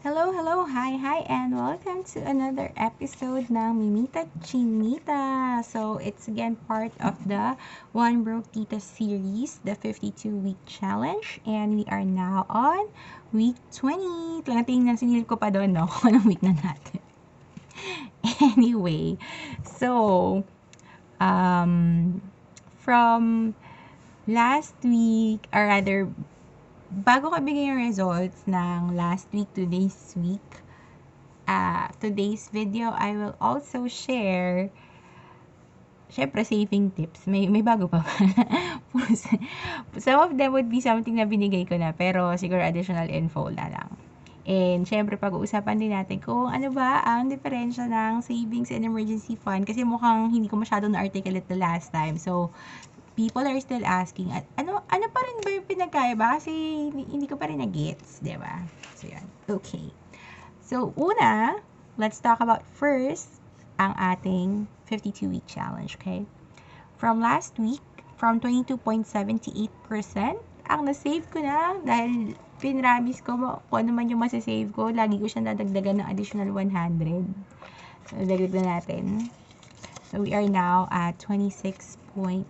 Hello, hello, hi, and welcome to another episode ng Mimita Chinita. So, it's again part of the One Broke Tita series, the 52-week challenge. And we are now on week 20. Tingnan, sinilip ko pa doon, no? Kung anong week na natin. Anyway, so, from last week, or rather, bago ko bigay yung results ng last week to this week, today's video, I will also share, syempre, saving tips. May bago pa ba? Some of them would be something na binigay ko na, pero siguro additional info na lang. And syempre, pag-uusapan din natin kung ano ba ang diferensya ng savings and emergency fund. Kasi mukhang hindi ko masyado na-articulate the last time. So, people are still asking, ano pa rin ba yung pinagkaiba? Kasi hindi ko pa rin na-gets, diba? So, yan. Okay. So, una, let's talk about first ang ating 52-week challenge, okay? From last week, from 22.78%, ang na-save ko na dahil pinramis ko kung ano man yung masasave ko, lagi ko siya nadagdagan ng additional 100. So, dagdag na natin. So, we are now at 26.01%.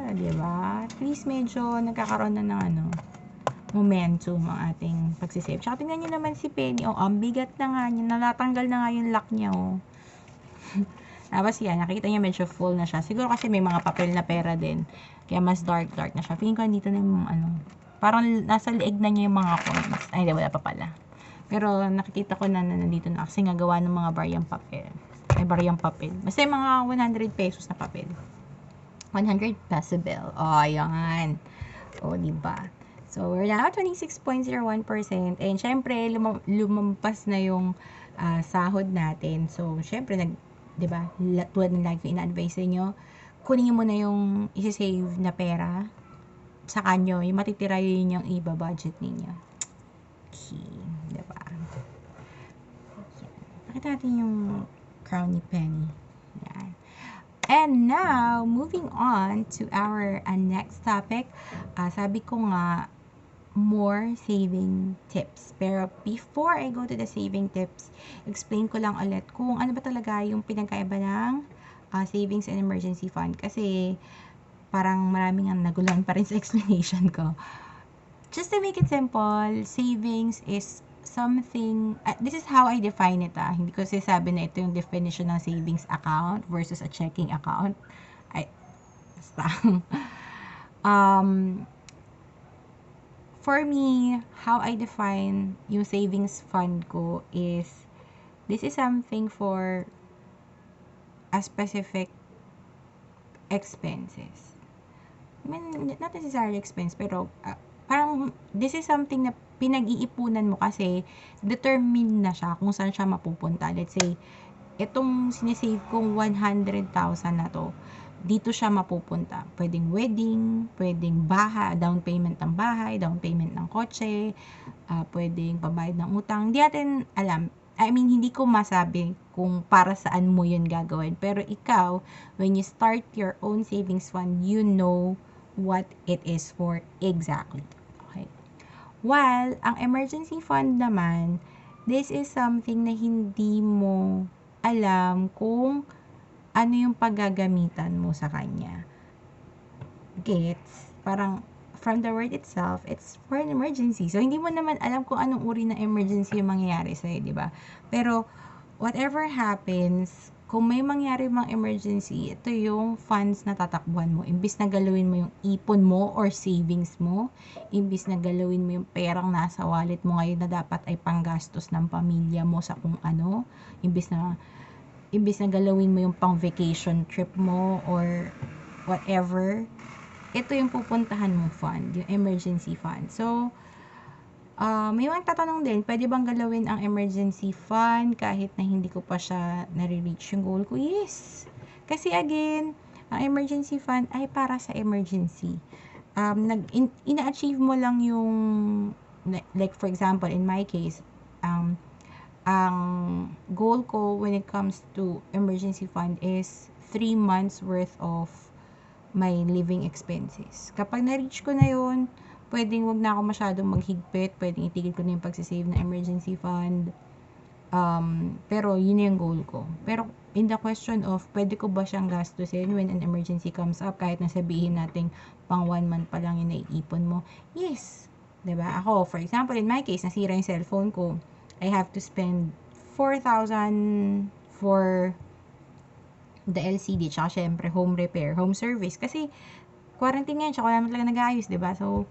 Diba? At least medyo nagkakaroon na ng momentum ang ating pagsisave. Tsaka tingnan nyo naman si Penny. Ang bigat na nga niya. Nalatanggal na nga yung lock niya, Tapos yan, nakikita niya medyo full na siya. Siguro kasi may mga papel na pera din. Kaya mas dark na siya. Feeling ko dito na yung parang nasa leeg na niya yung mga coins. Ay, hindi, wala pa pala. Pero nakikita ko na nandito na kasi nga gawa ng mga baryang papel. Ay, baryang papel. Basta yung mga 100 pesos na papel. 100 peso bill. Ayan. Diba? So, we're now 26.01%. And, syempre, lumampas na yung sahod natin. So, syempre, diba? Tulad ng lagi ko ina-advise sa inyo, kunin mo na yung isi-save na pera sa kanyo. Yung matitira yun yung iba-budget ninyo. Okay. Diba? Nakita natin yung crown ni Penny. Yan. And now, moving on to our next topic. Sabi ko nga, more saving tips. Pero before I go to the saving tips, explain ko lang ulit kung ano ba talaga yung pinagkaiba ng savings and emergency fund. Kasi parang maraming naguluhan pa rin sa explanation ko. Just to make it simple, savings is something, this is how I define it. Hindi ko sasabi na ito yung definition ng savings account versus a checking account. For me, how I define yung savings fund ko is, this is something for a specific expenses. I mean, not necessarily expense, pero parang this is something na pinag-iipunan mo kasi determined na siya kung saan siya mapupunta. Let's say, itong sinisave kong 100,000 na to, dito siya mapupunta. Pwedeng wedding, pwedeng down payment ng bahay, down payment ng kotse, pwedeng pabayad ng utang. Hindi natin alam. I mean, hindi ko masabi kung para saan mo yun gagawin. Pero ikaw, when you start your own savings fund, you know what it is for exactly. Okay. While, ang emergency fund naman, this is something na hindi mo alam kung ano yung paggagamitan mo sa kanya. Gets? Parang, from the word itself, it's for an emergency. So, hindi mo naman alam kung anong uri ng emergency yung mangyayari sa'yo, di ba? Pero, whatever happens, kung may mangyari mang emergency, ito yung funds na tatakbuhan mo. Imbis na galawin mo yung ipon mo or savings mo, imbis na galawin mo yung perang nasa wallet mo ngayon na dapat ay panggastos ng pamilya mo sa kung ano, imbis na galawin mo yung pang vacation trip mo or whatever, ito yung pupuntahan mong fund, yung emergency fund. So, may mga tatanong din, pwede bang galawin ang emergency fund kahit na hindi ko pa siya nare-reach yung goal ko? Yes. Kasi again, ang emergency fund ay para sa emergency. Ina-achieve mo lang yung, like for example, in my case, ang goal ko when it comes to emergency fund is 3 months worth of my living expenses. Kapag na-reach ko na yun, pwedeng wag na ako masyadong maghigpit, pwedeng itigil ko na yung pagsisave ng emergency fund. Pero yun yung goal ko. Pero in the question of, pwede ko ba siyang gastusin when an emergency comes up, kahit na sabihin natin pang 1 month pa lang yung naiipon mo? Yes. 'Di ba? Ako, for example, in my case, nasira yung cellphone ko. I have to spend 4,000 for the LCD, tsaka syempre home repair, home service. Kasi quarantine ngayon, tsaka wala naman talaga nag-aayos, 'di ba? So,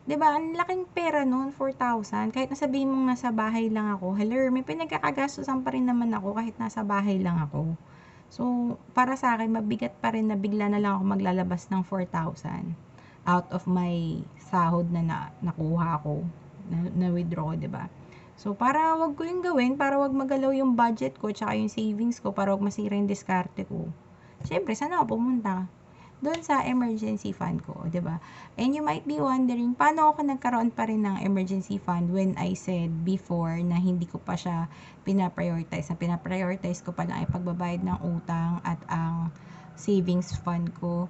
'di ba, ang laking pera noon, 4,000. Kahit na sabihin mong nasa bahay lang ako, hello, may pinagkakagastusan pa rin naman ako kahit nasa bahay lang ako. So, para sa akin, mabigat pa rin na bigla na lang ako maglalabas ng 4,000 out of my sahod na nakuha ko, na withdraw ko, 'di ba? So, para wag ko yung gawin, para wag magalaw yung budget ko, tsaka yung savings ko, para wag masira yung diskarte ko. Siyempre, saan ako pumunta? Doon sa emergency fund ko, 'di ba? And you might be wondering, paano ako nagkaroon pa rin ng emergency fund when I said before na hindi ko pa siya pinaprioritize. Na pinaprioritize ko pa lang ay pagbabayad ng utang at ang savings fund ko.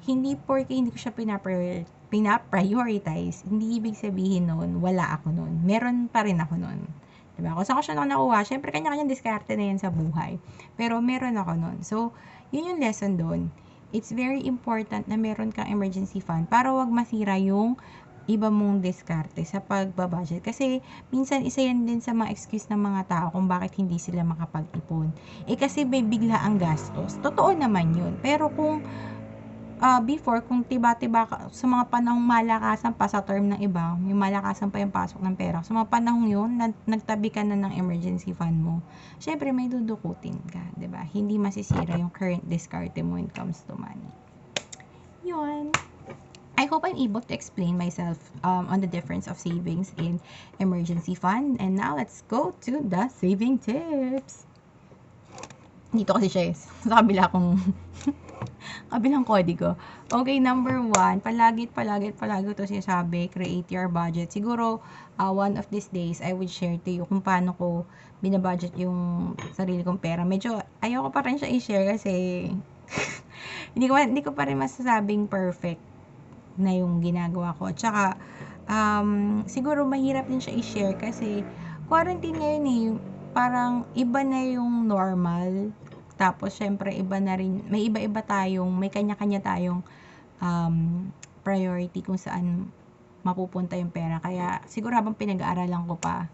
Hindi porke hindi ko siya pinaprioritize, hindi ibig sabihin nun, wala ako nun. Meron pa rin ako nun. Diba? Kung saan ko siya nakuha, syempre kanya-kanyang diskarte na yan sa buhay. Pero meron ako nun. So, yun yung lesson doon. It's very important na meron kang emergency fund para wag masira yung iba mong diskarte sa pagbabudget. Kasi, minsan isa yan din sa mga excuse ng mga tao kung bakit hindi sila makapag-ipon. Kasi may bigla ang gastos. Totoo naman yun. Pero kung before, kung tiba-tiba sa mga panahong malakasan pa sa term ng iba, may malakasan pa yung pasok ng pera. Sa mga panahong yun, nagtabi ka na ng emergency fund mo. Syempre, may dudukutin ka, 'di ba? Hindi masisira yung current discarte mo when it comes to money. Yun. I hope I'm able to explain myself on the difference of savings and emergency fund. And now, let's go to the saving tips. Dito kasi siya sa kabila kong kabilang kodigo. Okay, number 1, palagi ito sinasabi, create your budget. Siguro, one of these days, I would share to you kung paano ko binabudget yung sarili kong pera. Medyo, ayoko pa rin siya i-share kasi hindi ko pa rin masasabing perfect na yung ginagawa ko. At saka, siguro mahirap din siya i-share kasi quarantine ngayon parang iba na yung normal. Tapos, syempre, iba na rin, may iba-iba tayong, may kanya-kanya tayong priority kung saan mapupunta yung pera. Kaya, siguro habang pinag-aaralan ko pa,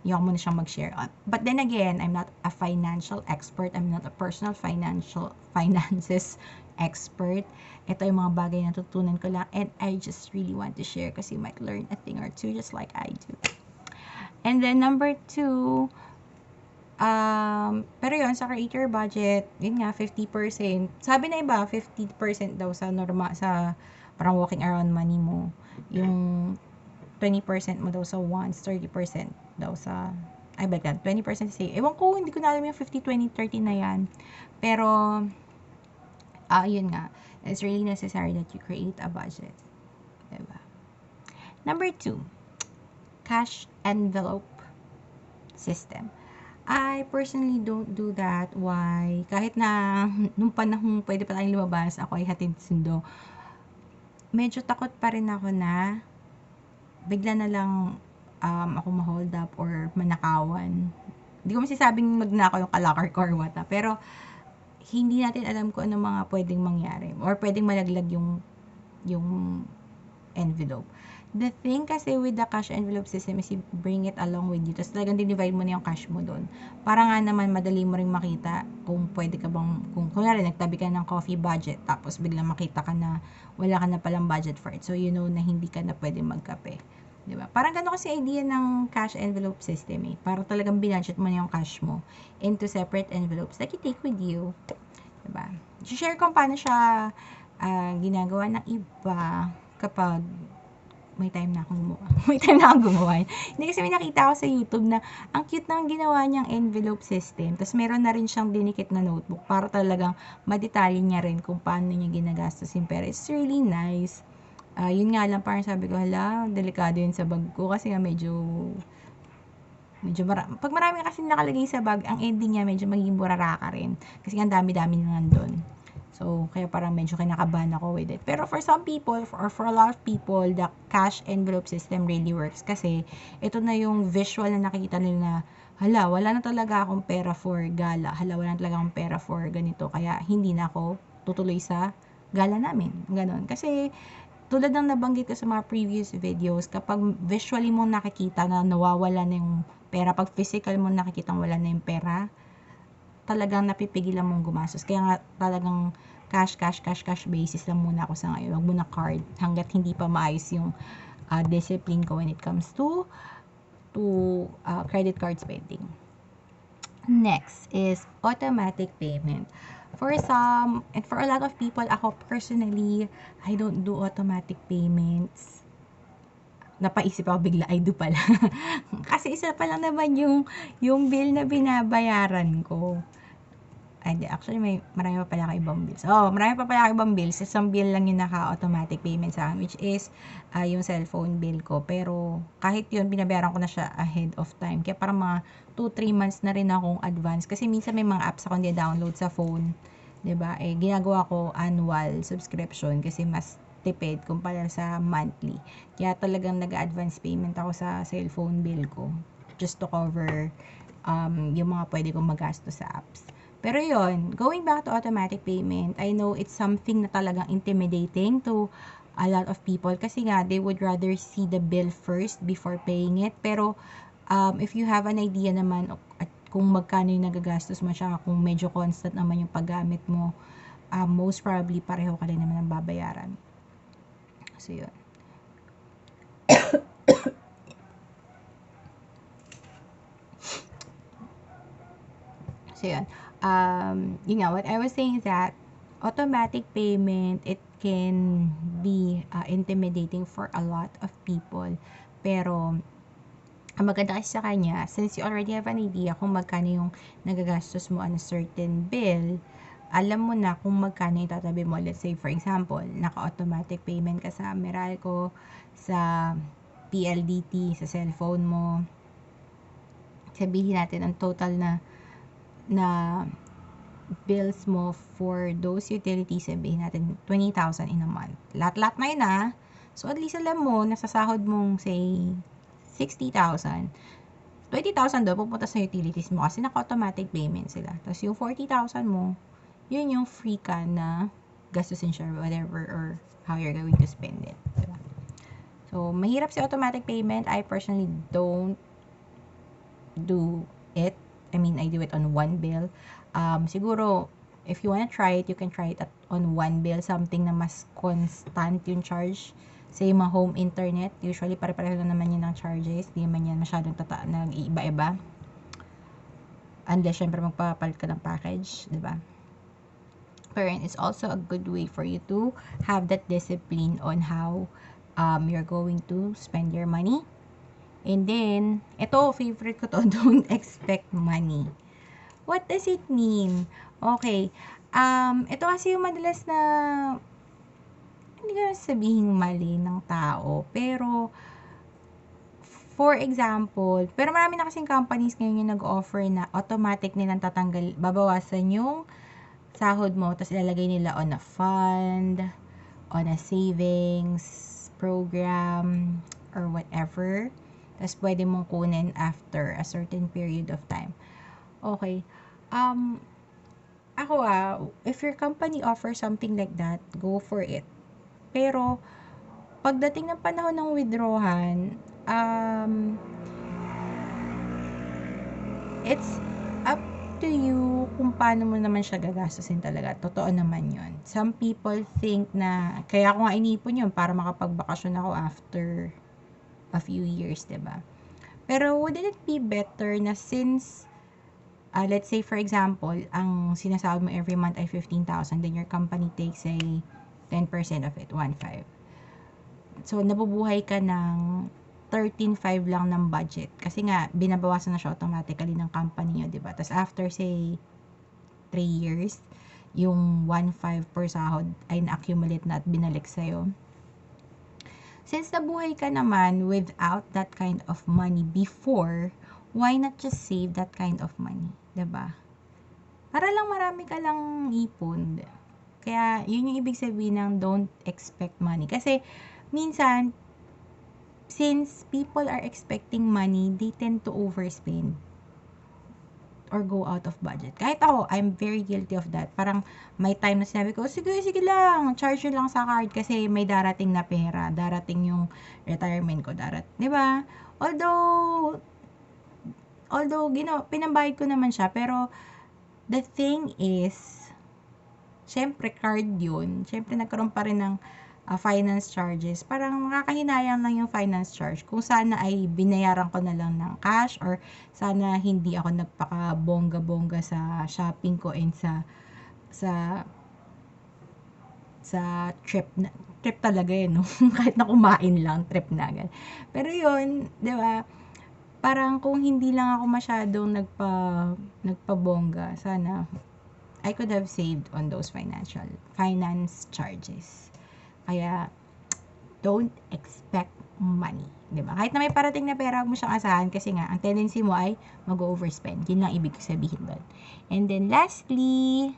yung muna siyang mag-share. But then again, I'm not a financial expert. I'm not a personal finances expert. Ito yung mga bagay na natutunan ko lang. And I just really want to share kasi you might learn a thing or two just like I do. And then, number 2, pero yun, sa creator budget, yun nga, 50%. Sabi na iba, 50% daw sa sa parang walking around money mo. Yung 20% mo daw sa wants, 30% daw sa, ay ba yan, 20% say, ewan ko, hindi ko na alam yung 50, 20, 30 na yan. Pero, yun nga, it's really necessary that you create a budget. Diba? Number 2, cash envelope system. I personally don't do that. Why? Kahit na nung panahong pwede pa tayong lumabas, ako ay hatid sundo, medyo takot pa rin ako na bigla na lang ako ma-hold up or manakawan. Hindi ko masasabing magnakaw yung kalakar ko or what, pero hindi natin alam kung ano mga pwedeng mangyari or pwedeng malaglag yung envelope. The thing kasi with the cash envelope system is you bring it along with you. Tapos talagang dinivide mo na yung cash mo doon. Para nga naman madali mo ring makita kung pwede ka bang, kung kunwari nagtabi ka ng coffee budget, tapos biglang makita ka na wala ka na palang budget for it. So you know na hindi ka na pwede magkape. Diba? Parang gano'n kasi idea ng cash envelope system Para talagang binudget mo na yung cash mo into separate envelopes that you take with you. Diba? I-share ko paano siya ginagawa ng iba kapag may time na akong gumawa. May time na akong gumawa. Hindi kasi may nakita ako sa YouTube na ang cute nang ginawa niyang envelope system. Tapos meron na rin siyang dinikit na notebook para talagang madetalye niya rin kung paano niya ginagastos yung pera. It's really nice. Yun nga lang, parang sabi ko, hala, delikado yun sa bag ko kasi nga medyo pag marami kasi nakalagay sa bag, ang ending niya medyo magiging burara ka rin. Kasi nga dami-dami na nandun. So, kaya parang medyo kinakabahan ako with it. Pero for some people, or for a lot of people, the cash envelope system really works kasi ito na yung visual na nakikita nila na, hala, wala na talaga akong pera for gala. Hala, wala na talaga akong pera for ganito. Kaya hindi na ako tutuloy sa gala namin. Ganon. Kasi tulad ng nabanggit ko sa mga previous videos, kapag visually mo nakikita na nawawala na yung pera, pag physical mo nakikita wala na yung pera, talagang napipigilan mong gumastos. Kaya nga talagang cash basis lang muna ako sa ngayon. Wag muna card hanggat hindi pa maayos yung discipline ko when it comes to credit card spending. Next is automatic payment. For some, and for a lot of people, ako personally, I don't do automatic payments. Napaisip ako bigla, I do pala. Kasi isa pa lang naman yung bill na binabayaran ko. Actually, marami pa pala ibang bills. Marami pa pala ibang bills. Isang bill lang yung naka-automatic payment sa akin, which is yung cellphone bill ko. Pero, kahit yun, binabayaran ko na siya ahead of time. Kaya parang mga 2-3 months na rin akong advance. Kasi minsan may mga apps ako download sa phone. 'Di ba? Ginagawa ko annual subscription kasi mas tipid kumpara sa monthly. Kaya talagang nag-advance payment ako sa cellphone bill ko. Just to cover yung mga pwede kong magasto sa apps. Pero yun, going back to automatic payment, I know it's something na talagang intimidating to a lot of people kasi nga, they would rather see the bill first before paying it. Pero, if you have an idea naman at kung magkano yung nagagastos mo siya, kung medyo constant naman yung paggamit mo, most probably pareho ka rin naman ang babayaran. So, yun. So, yun. Yun nga, what I was saying is that automatic payment, it can be intimidating for a lot of people. Pero, ang maganda kasi sa kanya, since you already have an idea kung magkano yung nagagastos mo on a certain bill, alam mo na kung magkano itatabi mo. Let's say, for example, naka-automatic payment ka sa Meralco, sa PLDT, sa cellphone mo. Sabihin natin, ang total na bills mo for those utilities, sabihin natin 20,000 in a month. Lahat-lahat na yun So, at least alam mo, nasasahod mong, say, 60,000. 20,000 doon, pupunta sa utilities mo kasi naka-automatic payment sila. Tapos yung 40,000 mo, yun yung free ka na gastusin siya, whatever, or how you're going to spend it. Diba? So, mahirap si automatic payment. I personally don't do it. I do it on one bill. Siguro, if you wanna try it, you can try it on one bill. Something na mas constant yung charge. Say, mga home internet. Usually, pare-pareho lang naman yun ng charges. Di naman yan masyadong nag-iiba-iba. Unless, syempre, magpapalit ka ng package. Diba? Pero it's also a good way for you to have that discipline on how you're going to spend your money. And then, ito, favorite ko to, don't expect money. What does it mean? Okay. Ito kasi yung madalas na, hindi ko sabihin mali ng tao, pero, for example, pero marami na kasing companies ngayon yung nag-offer na automatic nilang babawasan yung sahod mo, tapos ilalagay nila on a fund, on a savings program, or whatever. Tapos, pwede mong kunin after a certain period of time. Okay. Ako if your company offers something like that, go for it. Pero, pagdating ng panahon ng withdrawhan, it's up to you kung paano mo naman siya gagastusin talaga. Totoo naman yun. Some people think na, kaya ako nga inipon yun para makapagbakasyon ako after a few years, diba? Pero wouldn't it be better na since, let's say for example, ang sinasahod mo every month ay 15,000, then your company takes say 10% of it, 1.5. So, nabubuhay ka ng 13.5 lang ng budget. Kasi nga, binabawasan na siya automatically ng company nyo, diba? Tapos after say 3 years, yung 1.5 per sahod ay na-accumulate na at binalik sa'yo. Since nabuhay ka naman without that kind of money before, why not just save that kind of money? Diba? Para lang marami ka lang ipon. Kaya, yun yung ibig sabihin ng don't expect money. Kasi, minsan, since people are expecting money, they tend to overspend or go out of budget. Kahit ako, I'm very guilty of that. Parang may time na sinabi ko, sige, sige lang, charge nyo lang sa card kasi may darating na pera, darating yung retirement ko, di ba? Although, pinambayad ko naman siya, pero the thing is, syempre card yun, syempre nagkaroon pa rin ng finance charges, parang nakakahinayang lang yung finance charge. Kung sana ay binayaran ko na lang ng cash or sana hindi ako nagpaka-bongga-bongga sa shopping ko and sa trip talaga no? Kahit na kumain lang, trip na agad. Pero yun, di ba? Parang kung hindi lang ako masyadong nagpabongga, sana I could have saved on those finance charges. Kaya, don't expect money. Diba? Kahit na may parating na pera, huwag mo siyang asahan kasi nga, ang tendency mo ay mag-overspend. Yun lang ibig sabihin doon. And then, lastly,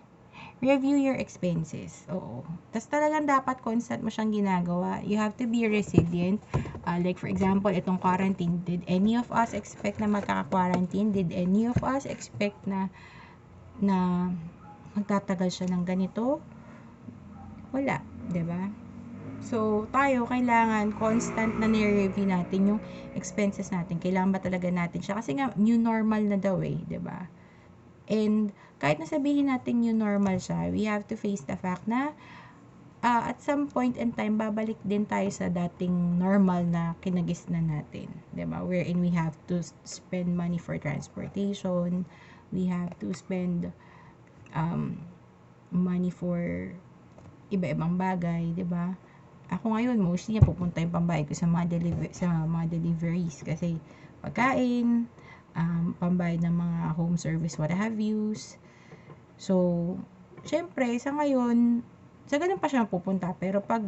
review your expenses. Oo. Tapos talagang dapat constant mo siyang ginagawa. You have to be resilient. Like for example, itong quarantine. Did any of us expect na magkaka-quarantine? Did any of us expect na magtatagal siya ng ganito? Wala. Diba? So, tayo, kailangan constant na nire-review natin yung expenses natin. Kailangan ba talaga natin siya? Kasi nga, new normal na daw eh, ba diba? And, kahit na sabihin natin new normal siya, we have to face the fact na at some point in time, babalik din tayo sa dating normal na kinagisnan natin. Diba? Wherein we have to spend money for transportation, we have to spend money for iba-ibang bagay, diba? Ako ngayon, mostly pupunta yung pambayad ko sa mga deliveries kasi pagkain, pambayad ng mga home service, what have yous. So, syempre, sa ngayon, sa ganun pa siya pupunta. Pero pag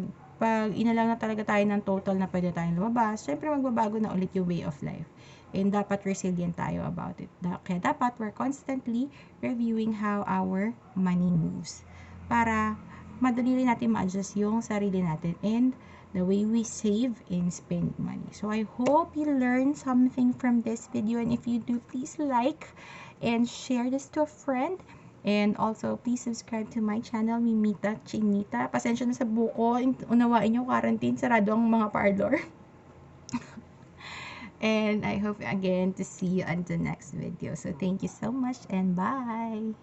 inalang na talaga tayo ng total na pwede tayong lumabas, syempre magbabago na ulit yung way of life. And dapat resilient tayo about it. Kaya dapat we're constantly reviewing how our money moves. Para madali rin natin ma-adjust yung sarili natin and the way we save and spend money. So, I hope you learned something from this video. And if you do, please like and share this to a friend. And also, please subscribe to my channel, Mimita Chinita. Pasensya na sa buko. Unawain nyo, quarantine. Sarado ang mga parlor. And I hope again to see you on the next video. So, thank you so much and bye!